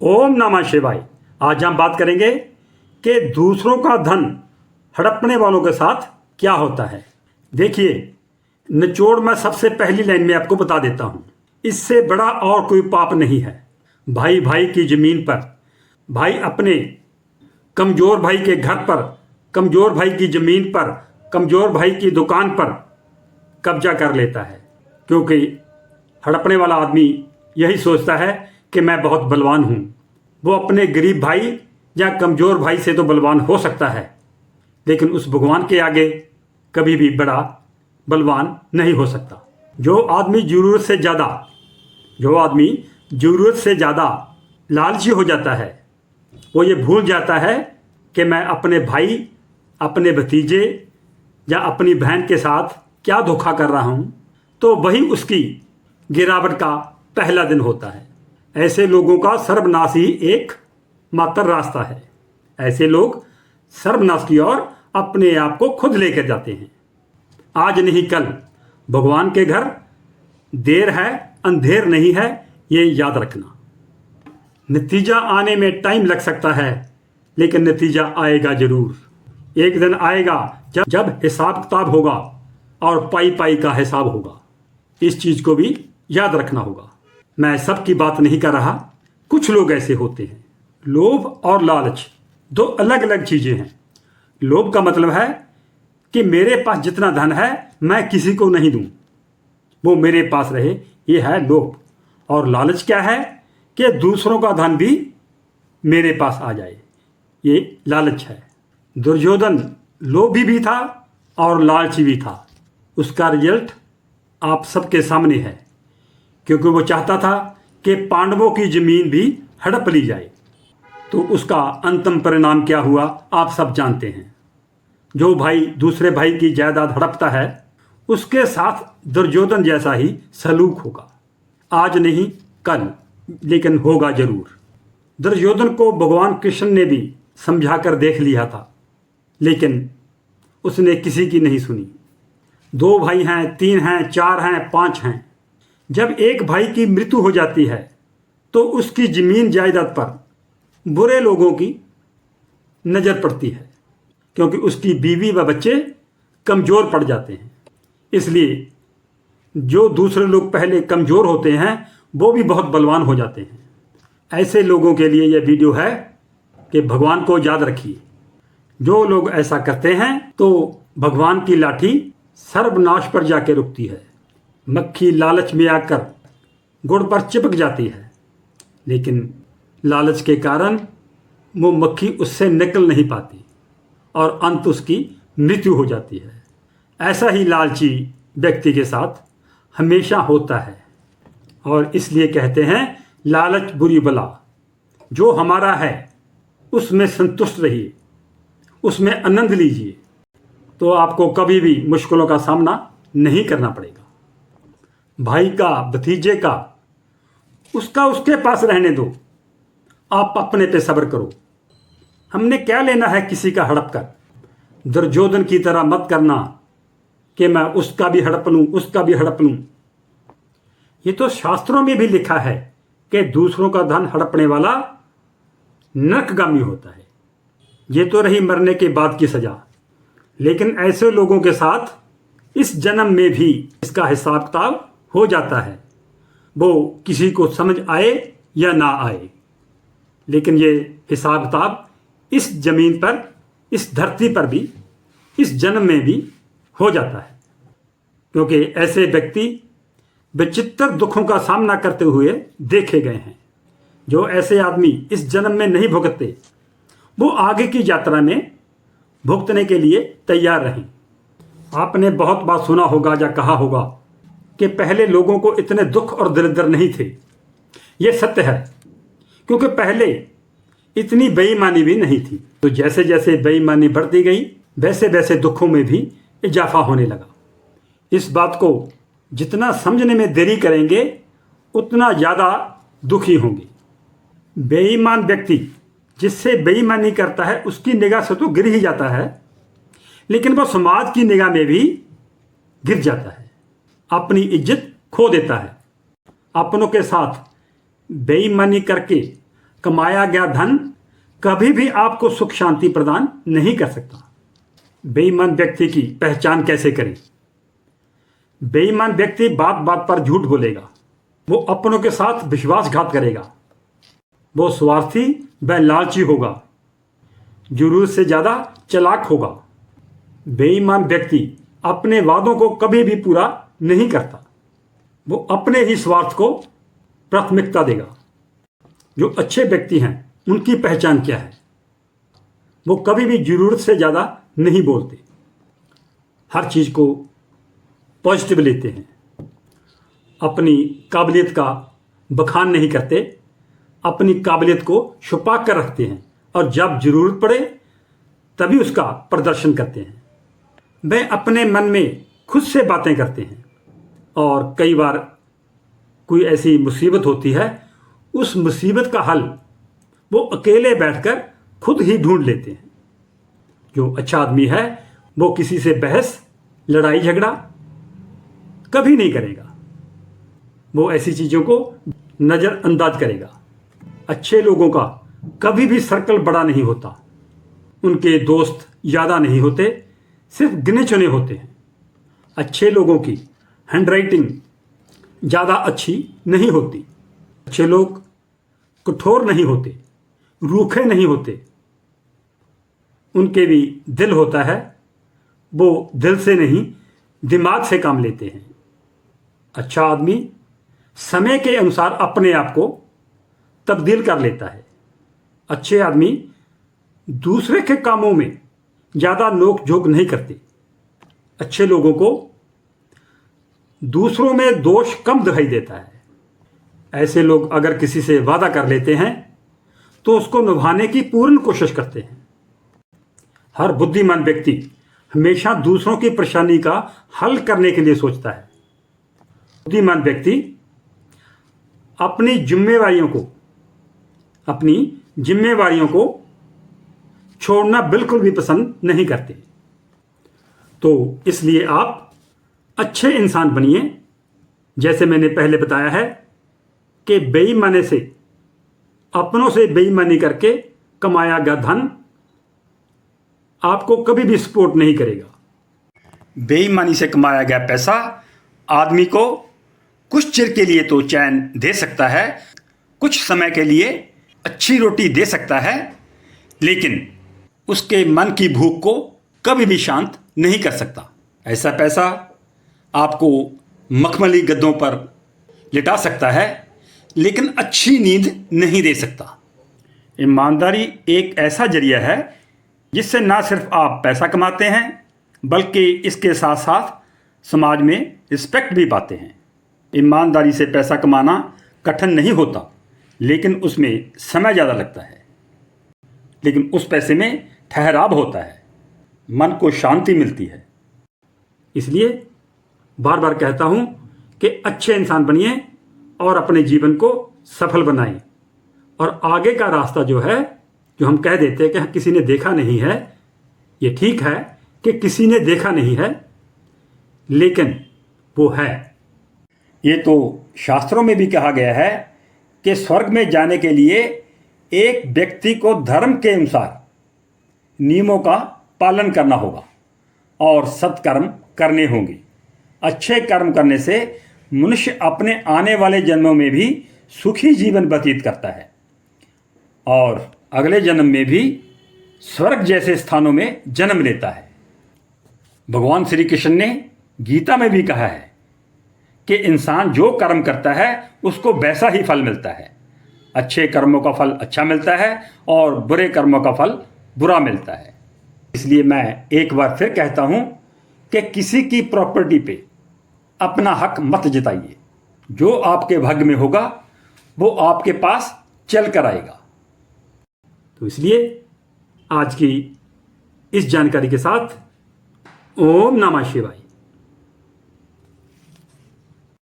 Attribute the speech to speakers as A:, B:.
A: ओम नमः शिवाय। आज हम बात करेंगे कि दूसरों का धन हड़पने वालों के साथ क्या होता है। देखिए, निचोड़ मैं सबसे पहली लाइन में आपको बता देता हूं, इससे बड़ा और कोई पाप नहीं है। भाई भाई की जमीन पर, भाई अपने कमजोर भाई के घर पर, कमजोर भाई की जमीन पर, कमजोर भाई की दुकान पर कब्जा कर लेता है, क्योंकि हड़पने वाला आदमी यही सोचता है कि मैं बहुत बलवान हूं। वो अपने गरीब भाई या कमजोर भाई से तो बलवान हो सकता है, लेकिन उस भगवान के आगे कभी भी बड़ा बलवान नहीं हो सकता। जो आदमी ज़रूरत से ज़्यादा लालची हो जाता है, वो ये भूल जाता है कि मैं अपने भाई, अपने भतीजे या अपनी बहन के साथ क्या धोखा कर रहा हूं, तो वही उसकी गिरावट का पहला दिन होता है। ऐसे लोगों का सर्वनाश ही एक मात्र रास्ता है। ऐसे लोग सर्वनाश की ओर अपने आप को खुद लेकर जाते हैं। आज नहीं कल भगवान के घर देर है, अंधेर नहीं है, ये याद रखना। नतीजा आने में टाइम लग सकता है, लेकिन नतीजा आएगा जरूर। एक दिन आएगा जब हिसाब किताब होगा और पाई पाई का हिसाब होगा। इस चीज को भी याद रखना होगा। मैं सबकी बात नहीं कर रहा, कुछ लोग ऐसे होते हैं। लोभ और लालच दो अलग अलग चीजें हैं। लोभ का मतलब है कि मेरे पास जितना धन है मैं किसी को नहीं दूं, वो मेरे पास रहे, ये है लोभ। और लालच क्या है कि दूसरों का धन भी मेरे पास आ जाए, ये लालच है। दुर्योधन लोभी भी था और लालची भी था। उसका रिजल्ट आप सबके सामने है, क्योंकि वो चाहता था कि पांडवों की जमीन भी हड़प ली जाए। तो उसका अंतिम परिणाम क्या हुआ आप सब जानते हैं। जो भाई दूसरे भाई की जायदाद हड़पता है, उसके साथ दुर्योधन जैसा ही सलूक होगा। आज नहीं कल, लेकिन होगा जरूर। दुर्योधन को भगवान कृष्ण ने भी समझा कर देख लिया था, लेकिन उसने किसी की नहीं सुनी। 2 भाई हैं, 3 हैं, 4 हैं, 5 हैं। जब एक भाई की मृत्यु हो जाती है तो उसकी जमीन जायदाद पर बुरे लोगों की नजर पड़ती है, क्योंकि उसकी बीवी व बच्चे कमजोर पड़ जाते हैं। इसलिए जो दूसरे लोग पहले कमजोर होते हैं, वो भी बहुत बलवान हो जाते हैं। ऐसे लोगों के लिए यह वीडियो है कि भगवान को याद रखिए। जो लोग ऐसा करते हैं तो भगवान की लाठी सर्वनाश पर जाके रुकती है। मक्खी लालच में आकर गुड़ पर चिपक जाती है, लेकिन लालच के कारण वो मक्खी उससे निकल नहीं पाती और अंत उसकी मृत्यु हो जाती है। ऐसा ही लालची व्यक्ति के साथ हमेशा होता है, और इसलिए कहते हैं लालच बुरी बला। जो हमारा है उसमें संतुष्ट रहिए, उसमें आनंद लीजिए, तो आपको कभी भी मुश्किलों का सामना नहीं करना पड़ेगा। भाई का, भतीजे का, उसका उसके पास रहने दो, आप अपने पे सब्र करो। हमने क्या लेना है किसी का हड़प कर। दुर्योधन की तरह मत करना कि मैं उसका भी हड़प लूं, उसका भी हड़प लूं। ये तो शास्त्रों में भी लिखा है कि दूसरों का धन हड़पने वाला नरकगामी होता है। ये तो रही मरने के बाद की सजा, लेकिन ऐसे लोगों के साथ इस जन्म में भी इसका हिसाब किताब हो जाता है, वो किसी को समझ आए या ना आए। लेकिन ये हिसाब किताब इस जमीन पर, इस धरती पर भी, इस जन्म में भी हो जाता है, क्योंकि ऐसे व्यक्ति विचित्र दुखों का सामना करते हुए देखे गए हैं। जो ऐसे आदमी इस जन्म में नहीं भुगतते, वो आगे की यात्रा में भुगतने के लिए तैयार रहें। आपने बहुत बार सुना होगा या कहा होगा कि पहले लोगों को इतने दुख और दरिद्र नहीं थे। यह सत्य है, क्योंकि पहले इतनी बेईमानी भी नहीं थी। तो जैसे जैसे बेईमानी बढ़ती गई, वैसे वैसे दुखों में भी इजाफा होने लगा। इस बात को जितना समझने में देरी करेंगे, उतना ज़्यादा दुखी होंगे। बेईमान व्यक्ति जिससे बेईमानी करता है, उसकी निगाह से तो गिर ही जाता है, लेकिन वह समाज की निगाह में भी गिर जाता है, अपनी इज्जत खो देता है। अपनों के साथ बेईमानी करके कमाया गया धन कभी भी आपको सुख शांति प्रदान नहीं कर सकता। बेईमान व्यक्ति की पहचान कैसे करें? बेईमान व्यक्ति बात बात पर झूठ बोलेगा, वो अपनों के साथ विश्वासघात करेगा, वो स्वार्थी व लालची होगा, जरूरत से ज़्यादा चालाक होगा। बेईमान व्यक्ति अपने वादों को कभी भी पूरा नहीं करता, वो अपने ही स्वार्थ को प्राथमिकता देगा। जो अच्छे व्यक्ति हैं उनकी पहचान क्या है? वो कभी भी जरूरत से ज़्यादा नहीं बोलते, हर चीज़ को पॉजिटिव लेते हैं, अपनी काबिलियत का बखान नहीं करते, अपनी काबिलियत को छुपा कर रखते हैं और जब जरूरत पड़े तभी उसका प्रदर्शन करते हैं। वे अपने मन में खुद से बातें करते हैं और कई बार कोई ऐसी मुसीबत होती है, उस मुसीबत का हल वो अकेले बैठकर खुद ही ढूंढ लेते हैं। जो अच्छा आदमी है वो किसी से बहस लड़ाई झगड़ा कभी नहीं करेगा, वो ऐसी चीज़ों को नज़रअंदाज करेगा। अच्छे लोगों का कभी भी सर्कल बड़ा नहीं होता, उनके दोस्त ज़्यादा नहीं होते, सिर्फ गिने चुने होते हैं। अच्छे लोगों की हैंडराइटिंग ज़्यादा अच्छी नहीं होती। अच्छे लोग कठोर नहीं होते, रूखे नहीं होते, उनके भी दिल होता है, वो दिल से नहीं दिमाग से काम लेते हैं। अच्छा आदमी समय के अनुसार अपने आप को तब्दील कर लेता है। अच्छे आदमी दूसरे के कामों में ज़्यादा नोक झोंक नहीं करते। अच्छे लोगों को दूसरों में दोष कम दिखाई देता है। ऐसे लोग अगर किसी से वादा कर लेते हैं तो उसको निभाने की पूर्ण कोशिश करते हैं। हर बुद्धिमान व्यक्ति हमेशा दूसरों की परेशानी का हल करने के लिए सोचता है। बुद्धिमान व्यक्ति अपनी जिम्मेवारियों को छोड़ना बिल्कुल भी पसंद नहीं करते। तो इसलिए आप अच्छे इंसान बनिए। जैसे मैंने पहले बताया है कि बेईमानी से, अपनों से बेईमानी करके कमाया गया धन आपको कभी भी सपोर्ट नहीं करेगा। बेईमानी से कमाया गया पैसा आदमी को कुछ चिर के लिए तो चैन दे सकता है, कुछ समय के लिए अच्छी रोटी दे सकता है, लेकिन उसके मन की भूख को कभी भी शांत नहीं कर सकता। ऐसा पैसा आपको मखमली गद्दों पर लिटा सकता है, लेकिन अच्छी नींद नहीं दे सकता। ईमानदारी एक ऐसा जरिया है जिससे ना सिर्फ आप पैसा कमाते हैं, बल्कि इसके साथ साथ समाज में रिस्पेक्ट भी पाते हैं। ईमानदारी से पैसा कमाना कठिन नहीं होता, लेकिन उसमें समय ज़्यादा लगता है, लेकिन उस पैसे में ठहराव होता है, मन को शांति मिलती है। इसलिए बार बार कहता हूँ कि अच्छे इंसान बनिए और अपने जीवन को सफल बनाएं। और आगे का रास्ता जो है, जो हम कह देते हैं कि किसी ने देखा नहीं है, ये ठीक है कि किसी ने देखा नहीं है, लेकिन वो है। ये तो शास्त्रों में भी कहा गया है कि स्वर्ग में जाने के लिए एक व्यक्ति को धर्म के अनुसार नियमों का पालन करना होगा और सत्कर्म करने होंगे। अच्छे कर्म करने से मनुष्य अपने आने वाले जन्मों में भी सुखी जीवन व्यतीत करता है और अगले जन्म में भी स्वर्ग जैसे स्थानों में जन्म लेता है। भगवान श्री कृष्ण ने गीता में भी कहा है कि इंसान जो कर्म करता है उसको वैसा ही फल मिलता है। अच्छे कर्मों का फल अच्छा मिलता है और बुरे कर्मों का फल बुरा मिलता है। इसलिए मैं एक बार फिर कहता हूँ कि किसी की प्रॉपर्टी पे अपना हक मत जताइए। जो आपके भाग्य में होगा वो आपके पास चल कर आएगा। तो इसलिए आज की इस जानकारी के साथ ओम नमः शिवाय।